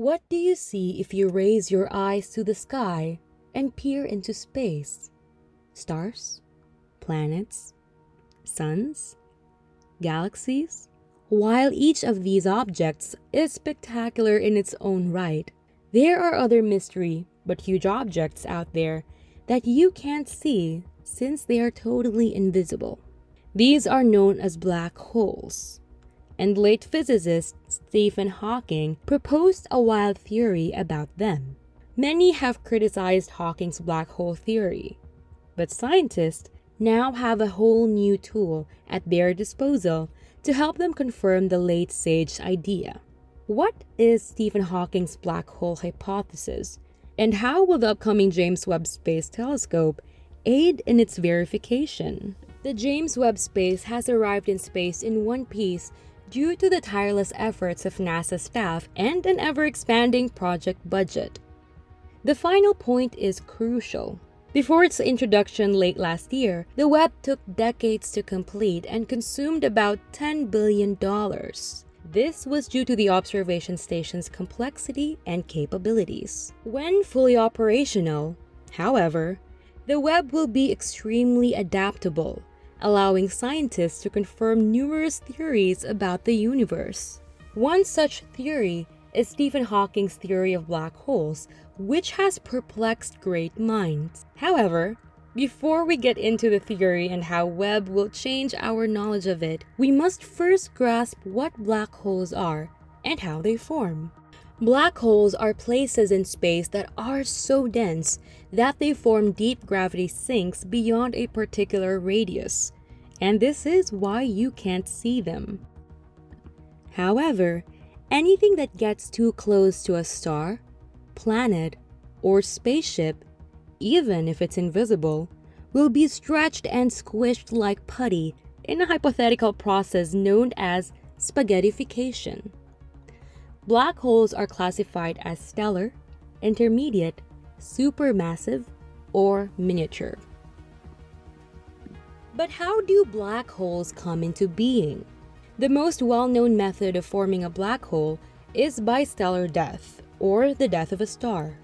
What do you see if you raise your eyes to the sky and peer into space? Stars? Planets? Suns? Galaxies? While each of these objects is spectacular in its own right, there are other mystery but huge objects out there that you can't see since they are totally invisible. These are known as black holes, and late physicist Stephen Hawking proposed a wild theory about them. Many have criticized Hawking's black hole theory, but scientists now have a whole new tool at their disposal to help them confirm the late sage idea. What is Stephen Hawking's black hole hypothesis, and how will the upcoming James Webb Space Telescope aid in its verification? The James Webb Space has arrived in space in one piece due to the tireless efforts of NASA staff and an ever-expanding project budget. The final point is crucial. Before its introduction late last year, the Webb took decades to complete and consumed about $10 billion. This was due to the observation station's complexity and capabilities. When fully operational, however, the Webb will be extremely adaptable, allowing scientists to confirm numerous theories about the universe. One such theory is Stephen Hawking's theory of black holes, which has perplexed great minds. However, before we get into the theory and how Webb will change our knowledge of it, we must first grasp what black holes are and how they form. Black holes are places in space that are so dense that they form deep gravity sinks beyond a particular radius, and this is why you can't see them. However, anything that gets too close to a star, planet, or spaceship, even if it's invisible, will be stretched and squished like putty in a hypothetical process known as spaghettification. Black holes are classified as stellar, intermediate, supermassive, or miniature. But how do black holes come into being? The most well-known method of forming a black hole is by stellar death, or the death of a star.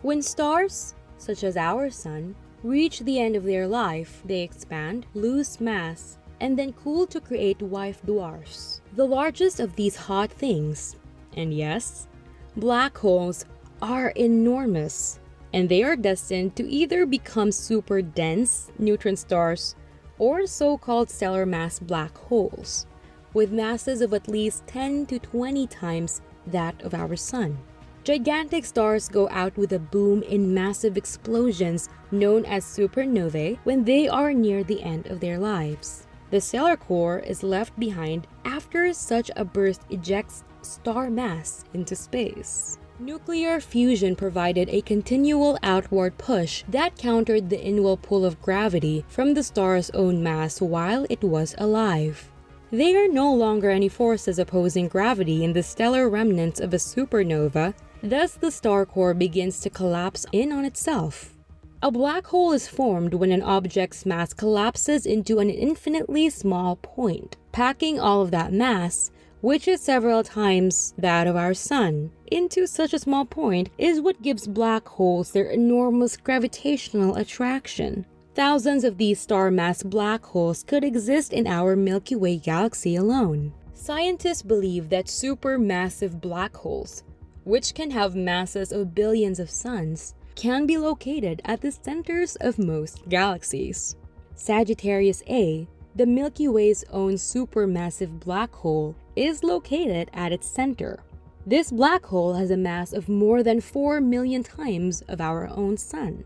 When stars, such as our Sun, reach the end of their life, they expand, lose mass, and then cool to create white dwarfs. The largest of these hot things, and yes, black holes are enormous, and they are destined to either become super dense neutron stars or so-called stellar mass black holes, with masses of at least 10 to 20 times that of our Sun. Gigantic stars go out with a boom in massive explosions known as supernovae when they are near the end of their lives. The stellar core is left behind after such a burst ejects star mass into space. Nuclear fusion provided a continual outward push that countered the inward pull of gravity from the star's own mass while it was alive. There are no longer any forces opposing gravity in the stellar remnants of a supernova, thus the star core begins to collapse in on itself. A black hole is formed when an object's mass collapses into an infinitely small point, packing all of that mass, which is several times that of our Sun, into such a small point is what gives black holes their enormous gravitational attraction. Thousands of these star mass black holes could exist in our Milky Way galaxy alone. Scientists believe that supermassive black holes, which can have masses of billions of suns, can be located at the centers of most galaxies. Sagittarius A, the Milky Way's own supermassive black hole, is located at its center. This black hole has a mass of more than 4 million times of our own Sun.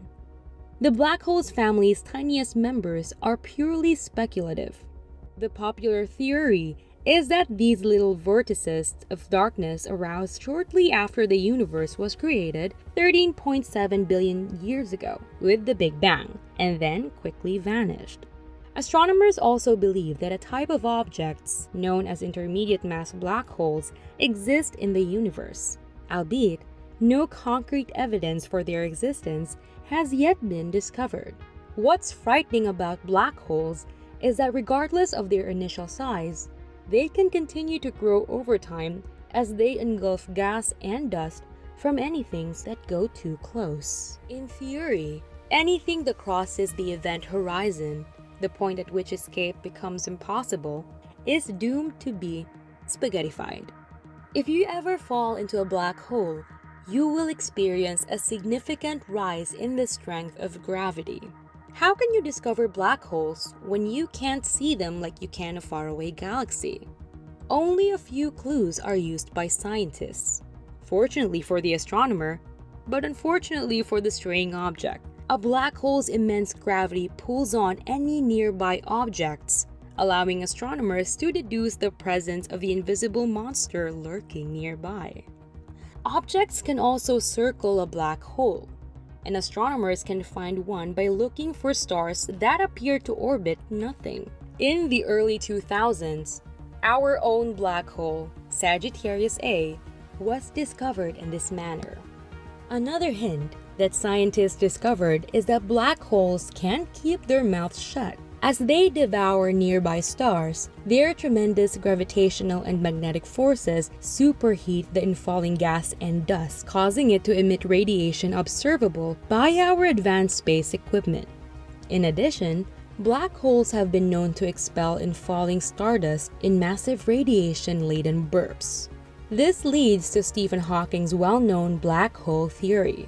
The black hole's family's tiniest members are purely speculative. The popular theory is that these little vortices of darkness arose shortly after the universe was created 13.7 billion years ago with the Big Bang, and then quickly vanished. Astronomers also believe that a type of objects, known as intermediate mass black holes, exist in the universe, albeit no concrete evidence for their existence has yet been discovered. What's frightening about black holes is that regardless of their initial size, they can continue to grow over time as they engulf gas and dust from anything that go too close. In theory, anything that crosses the event horizon, the point at which escape becomes impossible, is doomed to be spaghettified. If you ever fall into a black hole, you will experience a significant rise in the strength of gravity. How can you discover black holes when you can't see them like you can a faraway galaxy? Only a few clues are used by scientists. Fortunately for the astronomer, but unfortunately for the straying object, a black hole's immense gravity pulls on any nearby objects, allowing astronomers to deduce the presence of the invisible monster lurking nearby. Objects can also circle a black hole, and astronomers can find one by looking for stars that appear to orbit nothing. In the early 2000s, our own black hole, Sagittarius A, was discovered in this manner. Another hint that scientists discovered is that black holes can't keep their mouths shut. As they devour nearby stars, their tremendous gravitational and magnetic forces superheat the infalling gas and dust, causing it to emit radiation observable by our advanced space equipment. In addition, black holes have been known to expel infalling stardust in massive radiation-laden bursts. This leads to Stephen Hawking's well-known black hole theory.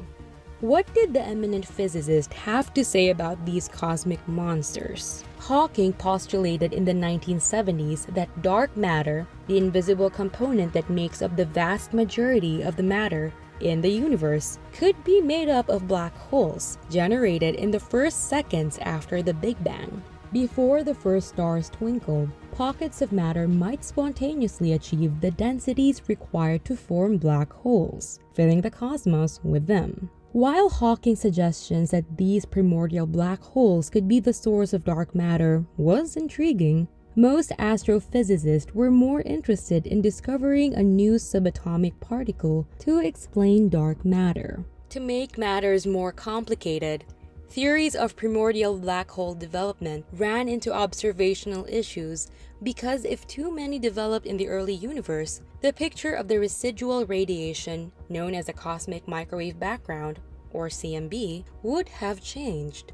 What did the eminent physicist have to say about these cosmic monsters? Hawking postulated in the 1970s that dark matter, the invisible component that makes up the vast majority of the matter in the universe, could be made up of black holes generated in the first seconds after the Big Bang. Before the first stars twinkled, pockets of matter might spontaneously achieve the densities required to form black holes, filling the cosmos with them. While Hawking's suggestions that these primordial black holes could be the source of dark matter was intriguing, most astrophysicists were more interested in discovering a new subatomic particle to explain dark matter. To make matters more complicated, theories of primordial black hole development ran into observational issues because if too many developed in the early universe, the picture of the residual radiation, known as a cosmic microwave background, or CMB, would have changed.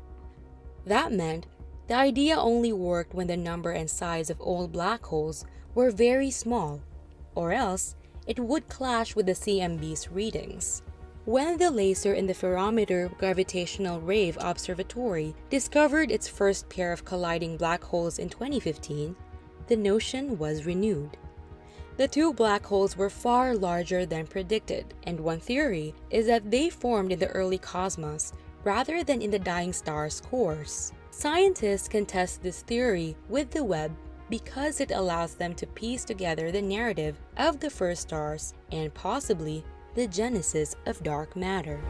That meant the idea only worked when the number and size of old black holes were very small, or else it would clash with the CMB's readings. When the laser in the Ferrometer Gravitational Wave Observatory discovered its first pair of colliding black holes in 2015, the notion was renewed. The two black holes were far larger than predicted, and one theory is that they formed in the early cosmos rather than in the dying star's cores. Scientists can test this theory with the Webb because it allows them to piece together the narrative of the first stars and possibly the genesis of dark matter.